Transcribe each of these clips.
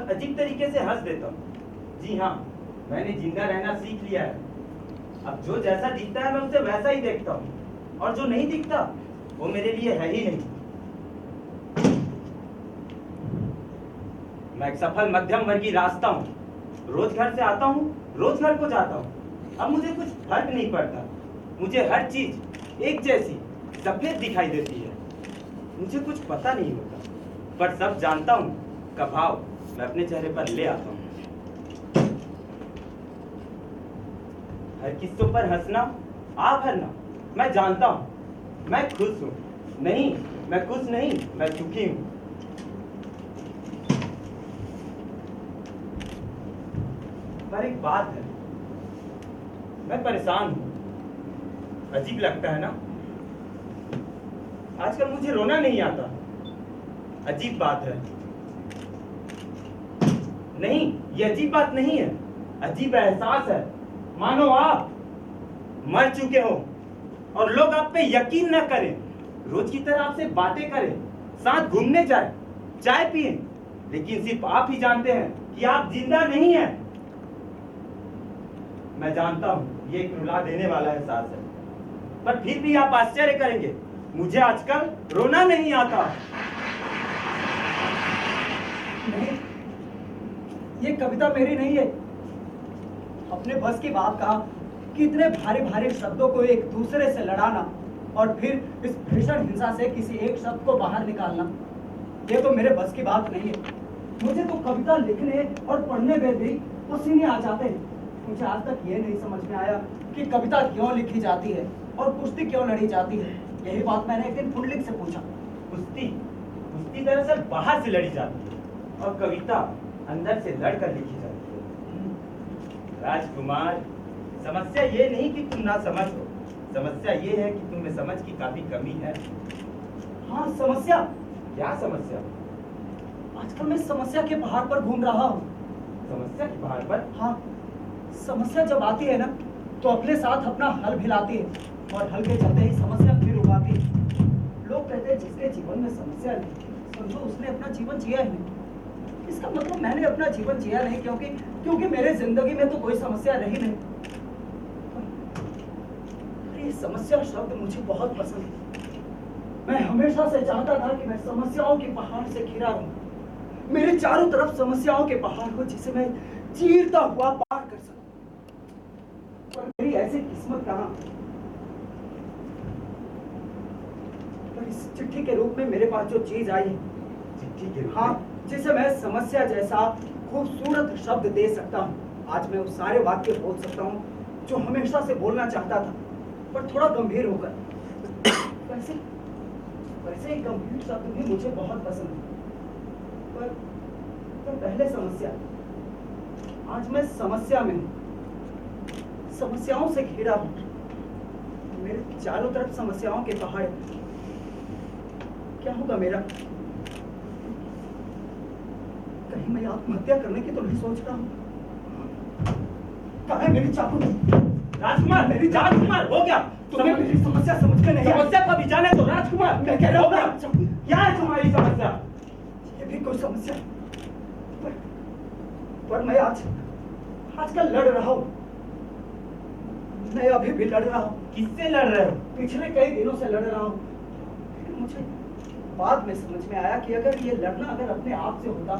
अजीब तरीके से हंस देता हूँ। जी हाँ, मैंने जिंदा रहना सीख लिया है। अब जो जैसा दिखता है मैं उसे वैसा ही देखता हूँ, और जो नहीं दिखता वो मेरे लिए है ही नहीं। मैं एक सफल मध्यम वर्गीय रास्ता हूँ। रोज घर से आता हूँ, रोज घर को जाता हूँ। अब मुझे कुछ फर्क नहीं पड़ता। मुझे हर चीज एक जैसी सफेद दिखाई देती है। मुझे कुछ पता नहीं होता, पर सब जानता हूँ का भाव मैं अपने चेहरे पर ले आता हूँ। हर किस्सों पर हंसना, आप हरना, मैं जानता हूँ। मैं खुश हूँ। नहीं, मैं खुश नहीं, मैं सुखी हूँ। पर एक बात है, मैं परेशान हूँ। अजीब लगता है ना? आजकल मुझे रोना नहीं आता। अजीब बात है। नहीं, ये अजीब बात नहीं है, अजीब एहसास है। मानो आप मर चुके हो और लोग आप पे यकीन न करें, रोज की तरह आपसे बातें करें, साथ घूमने जाए, चाय पिए, लेकिन सिर्फ आप ही जानते हैं कि आप जिंदा नहीं हैं। मैं जानता हूं ये एक रुला देने वाला एहसास है, पर फिर भी आप आश्चर्य करेंगे, मुझे आजकल रोना नहीं आता। नहीं, ये कविता मेरी नहीं है। अपने बस की बात कहा कि इतने भारी भारी शब्दों को एक दूसरे से लड़ाना और फिर इस भीषण हिंसा से किसी एक शब्द को बाहर निकालना, ये तो मेरे बस की बात नहीं है। मुझे तो कविता लिखने और पढ़ने में भी पसीने आ जाते हैं। मुझे आज तक ये नहीं समझ में आया कि कविता क्यों लिखी जाती है और कुश्ती क्यों लड़ी जाती है। यही बात मैंने एक दिन पुंडलिक से पूछा। कुश्ती कुश्ती दरअसल बाहर से लड़ी जाती है और कविता अंदर से लड़कर लिखी जाती है। राजकुमार, समस्या ये नहीं कि तुम ना समझ हो, समस्या ये है कि तुम में समझ की काफी कमी है। हाँ, समस्या? क्या समस्या? आजकल मैं समस्या के पहाड़ पर घूम रहा हूँ। समस्या के पहाड़ पर? हाँ, समस्या जब आती है ना तो अपने साथ अपना हल भिलाती है और हल के चलते ही समस्या फिर उगाती है। लोग कहते हैं जिसके जीवन में समस्या नहीं, समझो उसने अपना जीवन जिया ही नहीं। इसका मतलब मैंने अपना जीवन जिया नहीं, क्योंकि मेरे जिंदगी में तो कोई समस्या रही नहीं। ये समस्या शब्द मुझे बहुत पसंद है। मैं हमेशा से चाहता था कि मैं समस्याओं के पहाड़ से घिरा रहूं। मेरे चारों तरफ समस्याओं के पहाड़ हो जिसे मैं चीरता हुआ पार कर सकूं। पर मेरी ऐसी किस्मत कहां। पर इस चिट्ठी के रूप में मेरे पास जो चीज आई है, चिट्ठी के रूप में? हाँ, जिसे मैं समस्या जैसा खूबसूरत शब्द दे सकता हूँ। आज मैं वो सारे वाक्य बोल सकता हूँ जो हमेशा से बोलना चाहता था, पर थोड़ा गंभीर होकर। वैसे ही गंभीर शब्द भी मुझे बहुत पसंद है। पर पहले समस्या। आज मैं समस्या में हूँ, समस्याओं से घिरा हूँ। मेरे चारों तरफ समस्याओं के पहाड़। क्या होगा मेरा? कहीं मैं आत्महत्या करने की तो नहीं सोच रहा हूँ? कहाँ है मेरी चाकू? राजकुमार, मेरी राजकुमार, हो गया? तुम्हें मेरी समस्या समझ में नहीं आई। समस्या को भी जाने दो राजकुमार। मैं कह रहा हूँ क्या है तुम्हारी समस्या? ये भी कोई समस्या पर मैं आजकल लड़ रहा हूँ। मैं अभी भी लड़ रहा हूँ। किससे लड़ रहे हो? पिछले कई दिनों से लड़ रहा हूँ। लेकिन मुझे बाद में समझ में आया कि अगर ये लड़ना अगर अपने आप से होता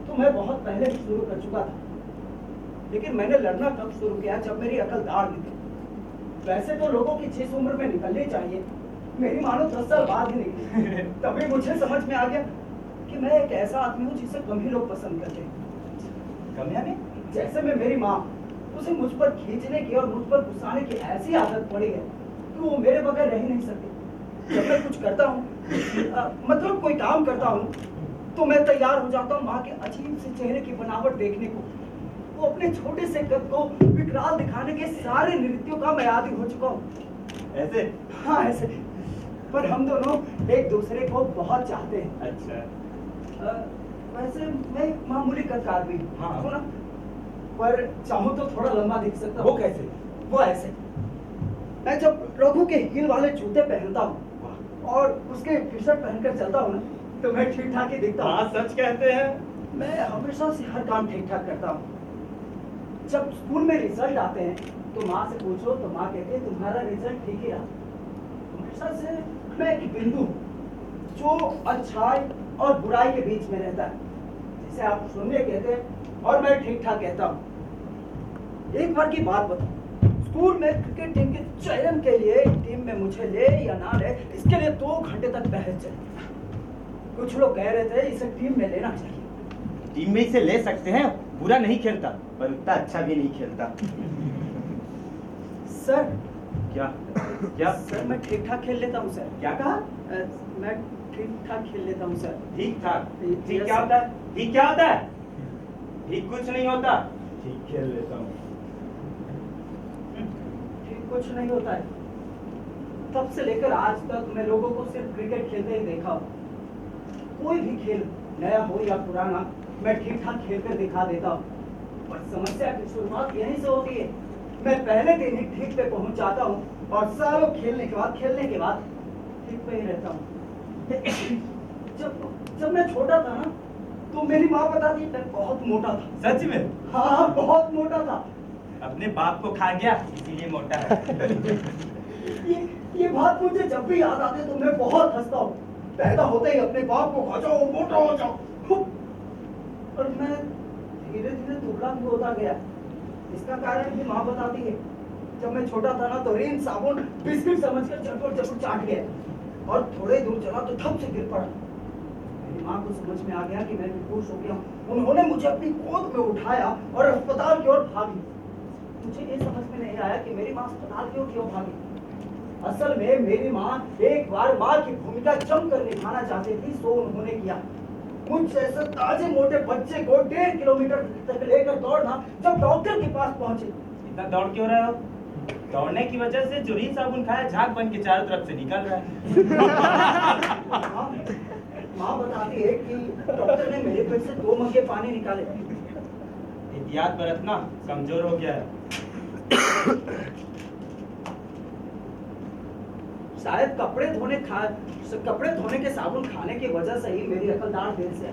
तो मैं बहुत पहले शुरू कर चुका था। लेकिन मैंने लड़ना तब शुरू किया जब मेरी अकल दाढ़ निकली। वैसे तो लोगों की जिस उम्र में निकलनी चाहिए, मेरी मानो 10 साल बाद ही निकली। तभी मुझे समझ में आ गया कि मैं एक ऐसा आदमी हूँ जिसे कम ही लोग पसंद करते हैं। कमियां में? जैसे मैं मेरी माँ, उसे मुझ पर खींचने की और मुझ पर गुस्साने की ऐसी आदत पड़ी है कि वो मेरे बगैर रह ही नहीं सकती। जब मैं कुछ करता हूँ, मतलब कोई काम करता हूँ, तो मैं तैयार हो जाता हूँ माँ के अजीब से चेहरे की बनावट देखने को। वो अपने छोटे से कद को विकराल दिखाने के सारे नृत्यों का मैं आदी हो चुका हूँ। ऐसे? हाँ, ऐसे। पर हम दोनों एक दूसरे को बहुत चाहते हैं। अच्छा। वैसे मैं एक मामूली कद का आदमी हूँ। हाँ। ना? पर चाहूँ तो थोड़ा लंबा दिख सकता हूँ। वो कैसे? वो ऐसे। मैं जब लोगों के हील वाले जूते पहनता हूँ और उसके टी शर्ट पहनकर चलता हूँ ना, तो मैं ठीक ठाक ही दिखता हूँ। हाँ, सच कहते हैं। मैं हमेशा से हर काम ठीक ठाक करता हूँ। जब स्कूल में रिजल्ट आते हैं तो माँ से पूछो तो माँ कहती है तुम्हारा रिजल्ट ठीक ही रहा। हमेशा से मैं एक बिंदु हूँ जो अच्छाई और बुराई के बीच में रहता है, जिसे आप शून्य कहते हैं और मैं ठीक ठाक कहता हूँ। एक बार की बात बताऊं, स्कूल में क्रिकेट टीम के चयन के लिए टीम में मुझे ले या ना ले, इसके लिए 2 घंटे तक बहस चली। कुछ लोग कह रहे थे इसे टीम में लेना चाहिए। टीम में इसे ले सकते हैं, बुरा नहीं खेलता पर उतना अच्छा भी नहीं खेलता। सर। क्या? क्या? सर, मैं ठीक ठाक खेल लेता हूँ सर। क्या कहा? मैं ठीक ठाक खेल लेता हूँ सर। ठीक ठाक? ठीक ठीक क्या होता है? ठीक क्या होता है? ठीक कुछ नहीं होता। ठीक खेल लेता हूँ। ठीक कुछ नहीं होता है। तब से लेकर आज तक मैं लोगों को सिर्फ क्रिकेट खेलते ही देखा हूँ। कोई भी खेल, नया हो या पुराना, मैं ठीक ठाक खेलकर दिखा देता हूँ। पर समस्या की शुरुआत यहीं से होती है। मैं पहले दिन ही ठीक पे पहुंच जाता हूँ और सालों खेलने के बाद ठीक पे ही रहता हूँ। जब मैं छोटा था ना, तो मेरी माँ बताती मैं बहुत मोटा था। सच में? हाँ, बहुत मोटा था। अपने बाप को खा गया इसीलिए मोटा है। ये बात मुझे जब भी याद आती है तो मैं बहुत हंसता हूँ। पैदा होते ही अपने बाप को खा जाओ, मोटा हो जाओ। और मैं धीरे धीरे दुबला भी होता गया। इसका कारण भी माँ बताती है। जब मैं छोटा था ना तो रिन साबुन बिस्किट समझकर चटपट चाट गया और थोड़े दूर चला तो थप से गिर पड़ा। मेरी माँ को समझ में आ गया कि मैं बेहोश हो गया हूँ। उन्होंने मुझे अपनी गोद में उठाया और अस्पताल की ओर भागी। मुझे ये समझ में नहीं आया कि मेरी माँ अस्पताल क्यों भागी। असल में मेरी माँ एक बार माँ की भूमिका जमकर निभाना चाहती थी, सो उन्होंने किया। मुझ जैसे ताजे मोटे बच्चे को 1.5 किलोमीटर तक लेकर दौड़ना, जब डॉक्टर के पास पहुंचे। इतना दौड़ क्यों रहे हो? दौड़ने की वजह से जो रील साबुन खाया झाग बन के चारों तरफ से निकल रहा है। माँ बताती है कि डॉक्टर ने मेरे पेट से 2 मग्गे पानी निकाले। एहतियात बरतना, कमजोर हो गया है। शायद कपड़े धोने के साबुन खाने की वजह से ही मेरी अकल दाढ़ देर से आई।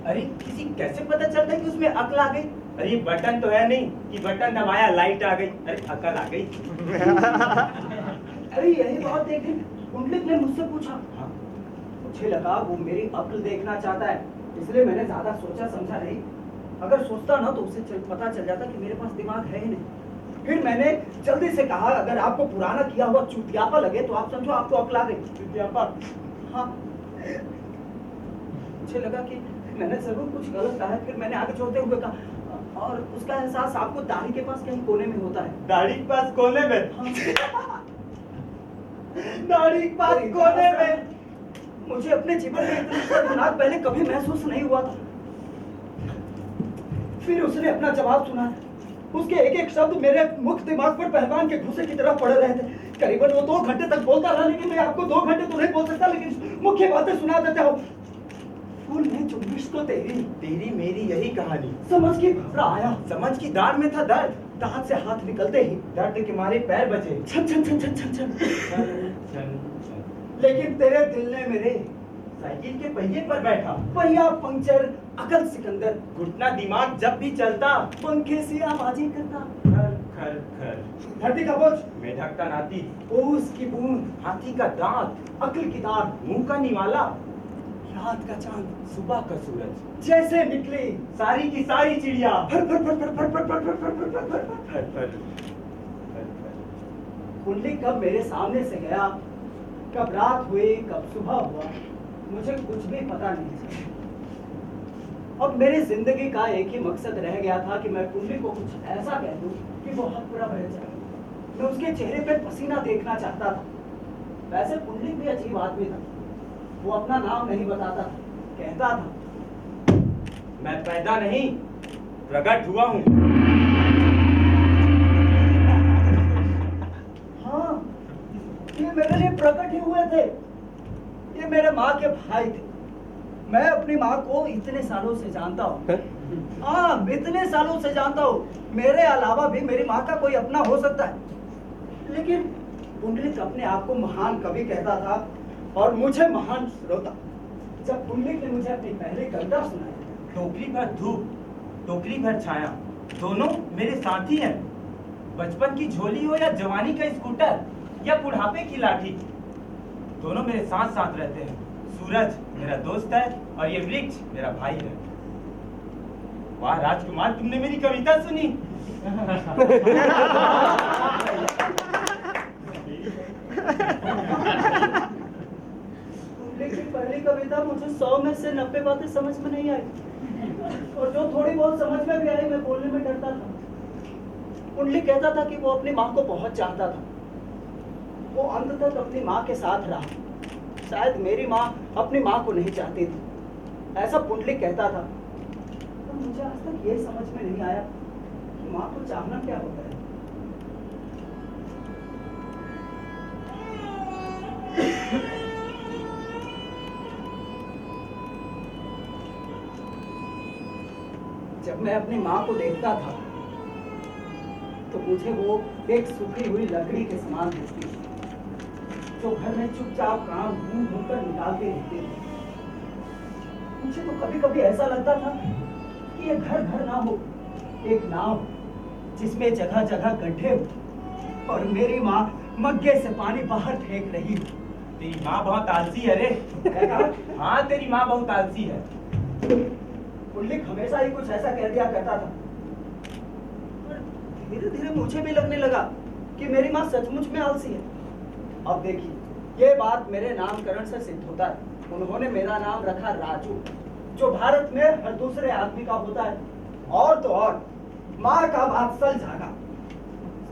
अरे किसी कैसे पता चलता है कि उसमें अकल आ गई? अरे बटन तो है नहीं कि बटन दबाया लाइट आ गई, अरे अकल आ गई। अरे यही बात देखी पुंडलिक ने मुझसे पूछा। हाँ? मुझे लगा वो मेरी अकल देखना चाहता है, इसलिए मैंने ज्यादा सोचा समझा नहीं। अगर सोचता ना तो उसे पता चल जाता कि मेरे पास दिमाग है ही नहीं। फिर मैंने जल्दी से कहा, अगर आपको पुराना किया हुआ चुतियापा लगे तो आप समझो आपको अकल आ गई। चुतियापा? हाँ। मुझे लगा कि मैंने जरूर कुछ गलत कहा है। फिर मैंने आगे चलते हुए कहा, और उसका एहसास आपको दाढ़ी के पास कहीं कोने में होता है। दाढ़ी के पास कोने में? हाँ। दाढ़ी के पास कोने में? मुझे अपने जीवन में इतना खतरनाक पहले कभी महसूस नहीं हुआ था। फिर उसने अपना जवाब सुना। उसके एक एक शब्द मेरे मुख दिमाग पर पहलवान के घुसे की तरह पड़ रहे थे। करीबन वो 2 घंटे तक बोलता रहा, लेकिन मैं आपको 2 घंटे तो नहीं बोल सकता, लेकिन मुख्य बातें सुना देता हूँ। फूल में जुम्बिश तो तेरी मेरी यही कहानी। समझ के घबरा आया। समझ की दाढ़ में था दर्द, दांत से हाथ निकलते ही दर्द के मारे पैर बचे। छन छन छन छन छन छन। छन। लेकिन तेरे दिल ने मेरे साइकिल के पहिए पर बैठा, पहिया पंक्चर, अकल सिकंदर, घुटना दिमाग जब भी चलता पंखे से आवाजें करता। खर खर खर। धरती का बोझ, मेढक का नाती, ओस की बूंद, हाथी का दांत, अकल की दाढ़, मुंह का निवाला, रात का चांद, सुबह का सूरज, जैसे निकले सारी की सारी चिड़िया फर फर फर फर फर फर फर फर फर फर फर फर। फर फर। कुंडली कब मेरे सामने से गया, कब रात हुई, कब सुबह हुआ, मुझे कुछ भी पता नहीं चला। अब मेरी जिंदगी का एक ही मकसद रह गया था कि मैं कुंडली को कुछ ऐसा कह दूं कि वो हक पूरा बह जाए। मैं उसके चेहरे पे पसीना देखना चाहता था। वैसे कुंडली भी अजीब आदमी था। वो अपना नाम नहीं बताता था, कहता था, मैं पैदा नहीं प्रकट हुआ हूँ। हाँ, ये मेरे लिए प्रकट ही हुए थे। ये मेरे माँ के भाई थे। मैं अपनी माँ को इतने सालों से जानता हूँ। हाँ, इतने सालों से जानता हूँ। मेरे अलावा भी मेरी माँ का कोई अपना हो सकता है। लेकिन पुंडलिक अपने आप को महान कवि कहता था और मुझे महान श्रोता। जब पुंडलिक ने मुझे अपनी पहली कविता सुनाई, टोकरी भर धूप, टोकरी भर छाया, दोनों मेरे साथी हैं। बचपन की झोली हो या जवानी का स्कूटर या बुढ़ापे की लाठी, दोनों मेरे साथ साथ रहते हैं। सूरज मेरा दोस्त है और ये वृक्ष मेरा भाई है। वाह राजकुमार, तुमने मेरी कविता सुनी? लेकिन पहली कविता मुझे 100 में से 90 बातें समझ में नहीं आई, और जो थोड़ी बहुत समझ में भी आई मैं बोलने में डरता था। कुंडली कहता था कि वो अपनी माँ को बहुत चाहता था। वो अंत तक अपनी माँ के साथ रहा। शायद मेरी माँ अपनी माँ को नहीं चाहती थी, ऐसा पुंडलिक कहता था। तो मुझे आज तक ये समझ में नहीं आया कि माँ को चाहना क्या होता है। जब मैं अपनी माँ को देखता था तो मुझे वो एक सूखी हुई लकड़ी के समान दिखती थी, जो घर में चुपचाप काम घूम घूम कर निकालती रहती थी। मुझे तो कभी कभी ऐसा लगता था कि ये घर घर ना हो, एक नाव जिसमें जगह जगह गड्ढे हो और मेरी माँ मग्गे से पानी बाहर फेंक रही हो। तेरी माँ बहुत आलसी है रे। हाँ, तेरी माँ बहुत आलसी है। पुंडलिक हमेशा ही कुछ ऐसा कह दिया करता था। धीरे धीरे मुझे भी लगने लगा कि मेरी माँ सचमुच में आलसी है। अब देखिए, ये बात मेरे नामकरण से सिद्ध होता है। उन्होंने मेरा नाम रखा राजू, जो भारत में हर दूसरे आदमी का होता है। और तो और माँ का वात्सल जागा।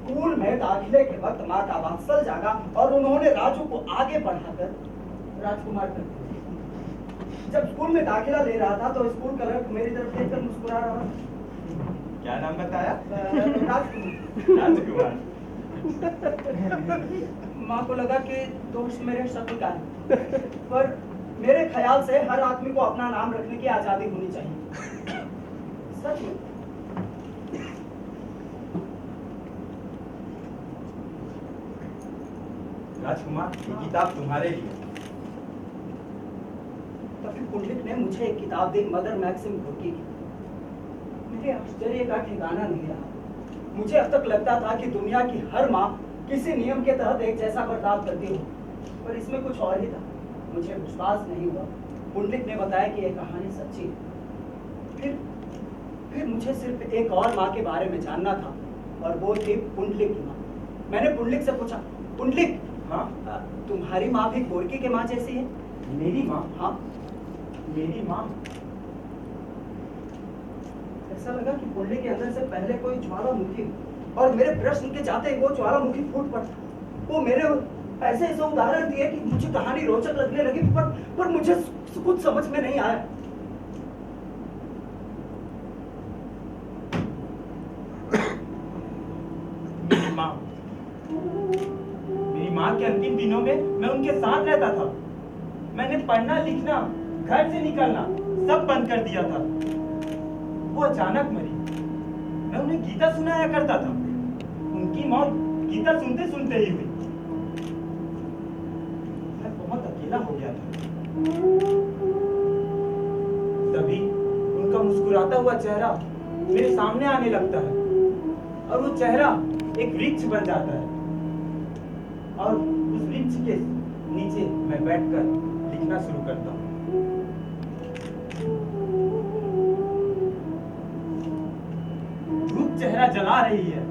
स्कूल में दाखिले के वक्त माँ का वात्सल जागा और उन्होंने राजू को आगे बढ़ाकर राजकुमार कर दिया। जब स्कूल में दाखिला ले रहा था तो स्कूल क्लर्क मेरी तरफ देखकर मुस्कुरा रहा था। क्या नाम बताया? राजकुमार। राजकुमार। माँ को लगा कि दोस्त मेरे शब्द का है, पर मेरे ख्याल से हर आदमी को अपना नाम रखने की आजादी होनी चाहिए। सच में। राजकुमार, ये किताब तुम्हारे लिए। तभी पुंडलिक ने मुझे एक किताब दी, मदर मैक्सिम गोर्की की। मेरे आश्चर्य का ठिकाना नहीं रहा। मुझे अब तक लगता था कि दुनिया की हर माँ किसी नियम के तहत एक जैसा बर्ताव करती हो, पर इसमें कुछ और ही था। मुझे विश्वास नहीं हुआ। पुंडलिक ने बताया कि यह कहानी सच्ची है। फिर मुझे सिर्फ एक और माँ के बारे में जानना था, और वो थी पुंडलिक की माँ। मैंने पुंडलिक से पूछा, पुंडलिक, हाँ? तुम्हारी माँ भी गोर्की के माँ जैसी है? मेरी माँ? हाँ। मेरी माँ? ऐसा लगा कि पुंडलिक के अंदर से पहले कोई ज्वालामुखी, और मेरे प्रश्न के जाते ही वो ज्वालामुखी फूट पड़ा। वो मेरे ऐसे ऐसे उदाहरण दिए कि मुझे कहानी रोचक लगने लगी, पर मुझे कुछ समझ में नहीं आया। मेरी माँ के अंतिम दिनों में मैं उनके साथ रहता था। मैंने पढ़ना लिखना, घर से निकलना सब बंद कर दिया था। वो अचानक मरी। मैं उन्हें गीता सुनाया करता था। उनकी मौत गीता सुनते सुनते ही हुई। मैं बहुत अकेला हो गया था। तभी उनका मुस्कुराता हुआ चेहरा मेरे सामने आने लगता है, और वो चेहरा एक वृक्ष बन जाता है, और उस वृक्ष के नीचे मैं बैठकर लिखना शुरू करता हूँ। धूप चेहरा जला रही है,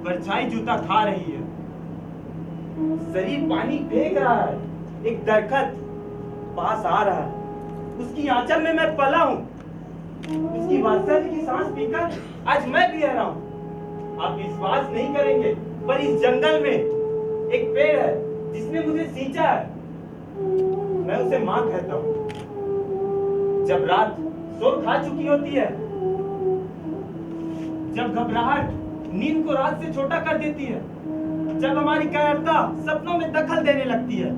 परछाई जूता खा रही है, शरीर पानी फेंक रहा है। एक दरखत पास आ रहा है, उसकी आंचल में मैं पला हूँ। उसकी वात्सल्य की सांस पीकर आज मैं भी रहा हूँ। आप विश्वास नहीं करेंगे, पर इस जंगल में एक पेड़ है जिसने मुझे सींचा है। मैं उसे माँ कहता हूँ। जब रात सो खा चुकी होती है, जब घबराहट नींद को रात से छोटा कर देती है, जब हमारी कायरता सपनों में दखल देने लगती है,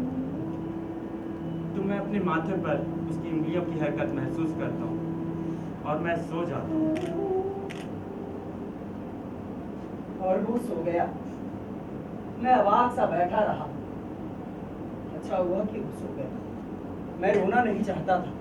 तो मैं अपने माथे पर उसकी उंगलियों की हरकत महसूस करता हूँ, और मैं सो जाता हूँ। और वो सो गया। मैं अवाक सा बैठा रहा। अच्छा हुआ कि वो सो गया। मैं रोना नहीं चाहता था।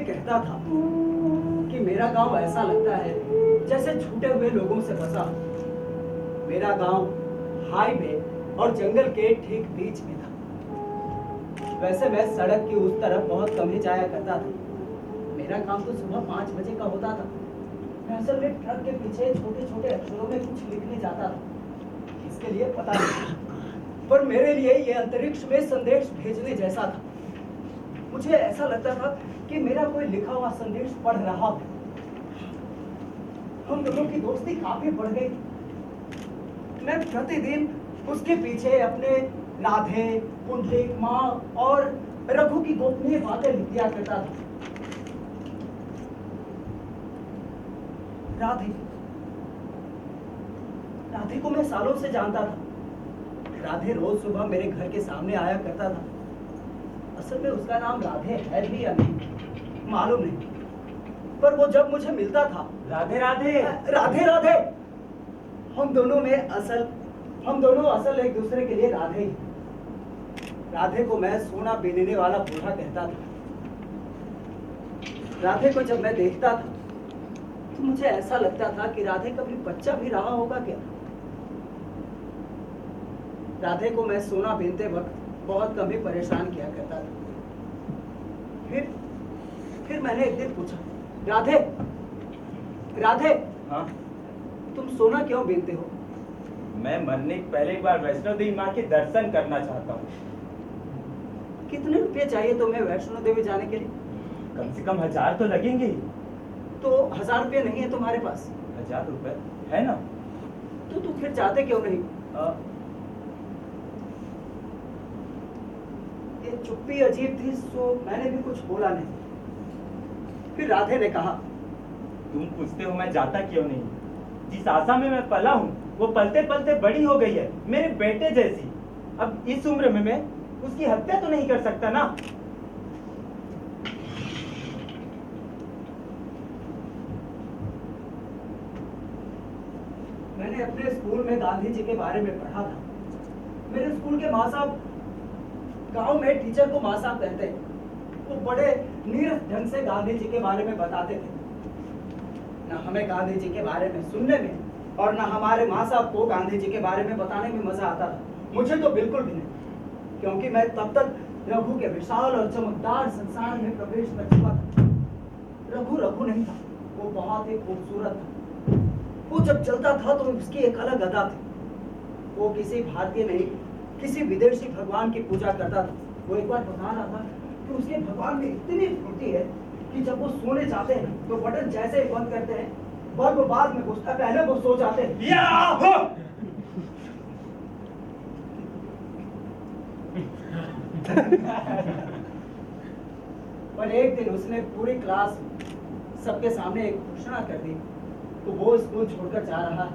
कहता था कि मेरा गांव ऐसा लगता है जैसे छूटे हुए लोगों से बसा। मेरा गांव हाईवे और जंगल के ठीक बीच में था। वैसे मैं सड़क की उस तरफ बहुत कम ही जाया करता था। मेरा काम तो सुबह 5 बजे का होता था। मैं असल में ट्रक के पीछे छोटे छोटे अक्षरों में कुछ लिखने जाता था। इसके लिए पता नहीं, पर मेरे लिए ये अंतरिक्ष में संदेश भेजने जैसा था। मुझे ऐसा लगता था कि मेरा कोई लिखा हुआ संदेश पढ़ रहा है। हम दोनों की दोस्ती काफी बढ़ गई। मैं प्रतिदिन उसके पीछे अपने राधे, पुंडलिक, माँ और रघु की गोपनीय बातें लिख दिया करता था। राधे को मैं सालों से जानता था। राधे रोज सुबह मेरे घर के सामने आया करता था। असल में उसका नाम राधे है भी या नहीं मालूम नहीं, पर वो जब मुझे मिलता था, राधे राधे राधे राधे, हम दोनों असल एक दूसरे के लिए राधे ही। राधे को मैं सोना बीनने वाला बूढ़ा कहता था। राधे को जब मैं देखता था तो मुझे ऐसा लगता था कि राधे कभी बच्चा भी रहा होगा क्या। राधे को मैं सोना बीनते वक्त बहुत कम ही परेशान किया करता था। फिर मैंने एक दिन पूछा, राधे राधे, हाँ, तुम सोना क्यों बीनते हो? मैं मरने के पहले एक बार वैष्णो देवी माँ के दर्शन करना चाहता हूँ। कितने रुपए चाहिए तुम्हें वैष्णो देवी जाने के लिए? कम से कम 1000 तो लगेंगे ही। तो 1000 रुपये नहीं है तुम्हारे पास? 1000 रुपए है ना? तो तुम फिर जाते क्यों नहीं? ये चुप्पी अजीब थी, सो मैंने भी कुछ बोला नहीं। फिर राधे ने कहा, तुम पूछते हो मैं जाता क्यों नहीं? जिस आशा में मैं पला हूँ वो पलते पलते बड़ी हो गई है, मेरे बेटे जैसी। अब इस उम्र में मैं उसकी हत्या तो नहीं कर सकता ना। मैंने अपने स्कूल में गांधी जी के बारे में पढ़ा था। मेरे स्कूल के माँ साहब, गांव में टीचर को माँ साहब कहते हैं। वो बड़े नीरस ढंग से गांधी जी के बारे में बताते थे। ना हमें गांधी जी के बारे में सुनने में और ना हमारे माँ साहब को गांधी जी के बारे में बताने में मजा आता था। मुझे तो बिल्कुल भी नहीं, क्योंकि मैं तब तक रघु के विशाल और चमकदार संसार में प्रवेश कर चुका था। रघु रघु नहीं था, वो बहुत ही खूबसूरत था। वो जब चलता था तो उसकी एक अलग अदा थी। वो किसी भारतीय नहीं, किसी विदेशी भगवान की पूजा करता था। वो एक बार बता रहा था कि उसके भगवान में इतनी फुर्ती है कि जब वो सोने जाते हैं तो बटन जैसे ही बंद करते हैं, बल्ब बाद में घुसता, पहले वो सो जाते हैं। पर एक दिन उसने पूरी क्लास सबके सामने एक घोषणा कर दी तो वो स्कूल छोड़कर जा रहा है।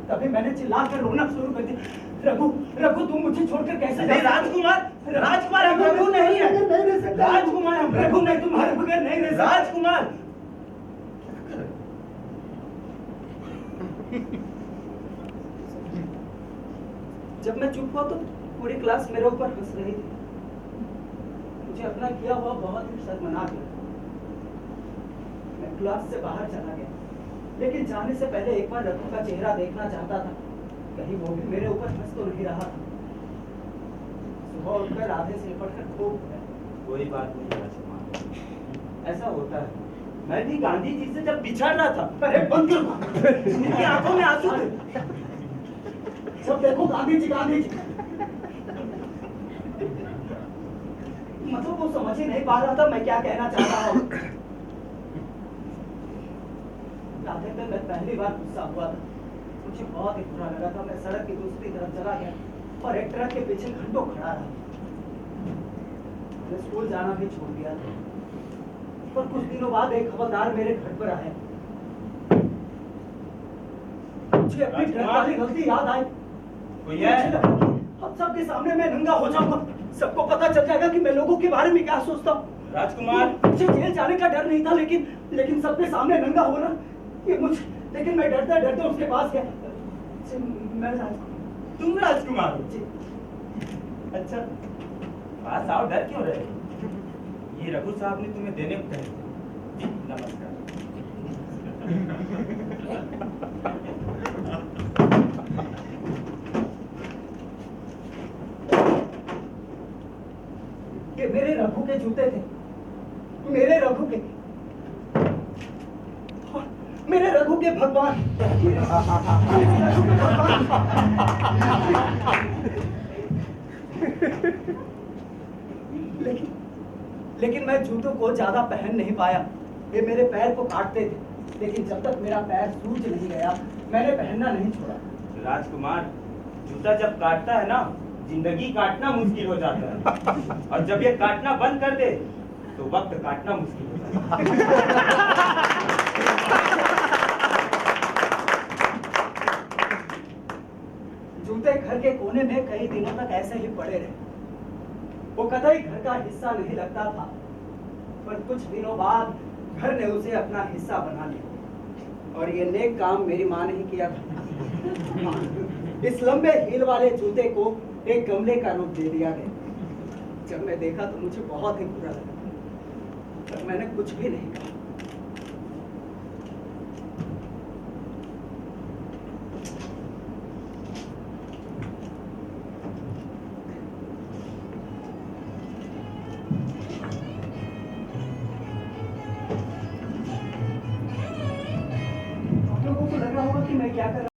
तभी मैंने चिल्लाकर रोना शुरू कर दिया, रघु रघु तुम मुझे छोड़कर कैसे? राजकुमार, राजकुमार हम रघु नहीं है। नहीं रह सकता। राजकुमार हम रघु नहीं, तुम्हारे बगैर नहीं रह सकता। राजकुमार, जब मैं चुप हुआ तो पूरी क्लास मेरे ऊपर हंस रही थी। मुझे अपना किया हुआ बहुत ही शर्मनाक लगा। मैं क्लास से बाहर चला गया, लेकिन जाने से पहले एक बार रघु का चेहरा देखना चाहता था, कहीं वो भी मेरे ऊपर हंस तो नहीं रहा था। सुबह उठकर राधे से लिपटकर खूब रोया। कोई बात नहीं राजकुमार, ऐसा होता है। मैं भी गांधी जी से जब बिछड़ रहा था, अरे बंद कर, उनकी आंखों में आंसू थे। सब देखो गांधी जी गांधी जी। मतलब वो समझ ही नहीं पा रहा था मैं क्या कहना चाह रहा हूँ। राधे पे मैं पहली बार गुस्सा हुआ था। मुझे बहुत ही बुरा लगा था। मैं सड़क की दूसरी तरफ चला गया और एक ट्रक के पीछे घंटों खड़ा रहा। मैं स्कूल जाना भी छोड़ दिया था। पर कुछ दिनों बाद एक हवलदार मेरे घर पर आया। मुझे अपनी ट्रक वाली गलती याद आई। कोई है? अब सबके सामने मैं नंगा हो जाऊंगा। सबको पता चल जाएगा कि मैं लोगों के बारे में क्या सोचता हूँ। राजकुमार, मुझे जेल जाने का डर नहीं था, लेकिन सबके सामने नंगा होना ये मुझे। लेकिन मैं डरते डरते उसके पास गया। मैं राजकुमार। तुम राजकुमार हो? जी। अच्छा, पास आओ, डर क्यों रहे? ये रघु साहब ने तुम्हें देने को कहे थे। जी नमस्कार। ये मेरे रघु के जूते थे, मेरे रघु के, मेरे रघु के भगवान, लेकिन मैं जूतों को ज्यादा पहन नहीं पाया। ये मेरे पैर को काटते थे, लेकिन जब तक मेरा पैर सूज नहीं गया मैंने पहनना नहीं छोड़ा। राजकुमार, जूता जब काटता है ना, जिंदगी काटना मुश्किल हो जाता है। और जब ये काटना बंद कर दे तो वक्त काटना मुश्किल हो जाता है। जूते घर के कोने में कई दिनों तक ऐसे ही पड़े रहे। वो कतई घर का हिस्सा नहीं लगता था, पर कुछ दिनों बाद घर ने उसे अपना हिस्सा बना लिया। और ये नेक काम मेरी माँ ने ही किया था। इस लंबे हील वाले जूते को एक गमले का रूप दे दिया गया। जब मैं देखा तो मुझे बहुत ही बुरा लगा, पर मैंने कुछ भी नहीं कहा। क्या कर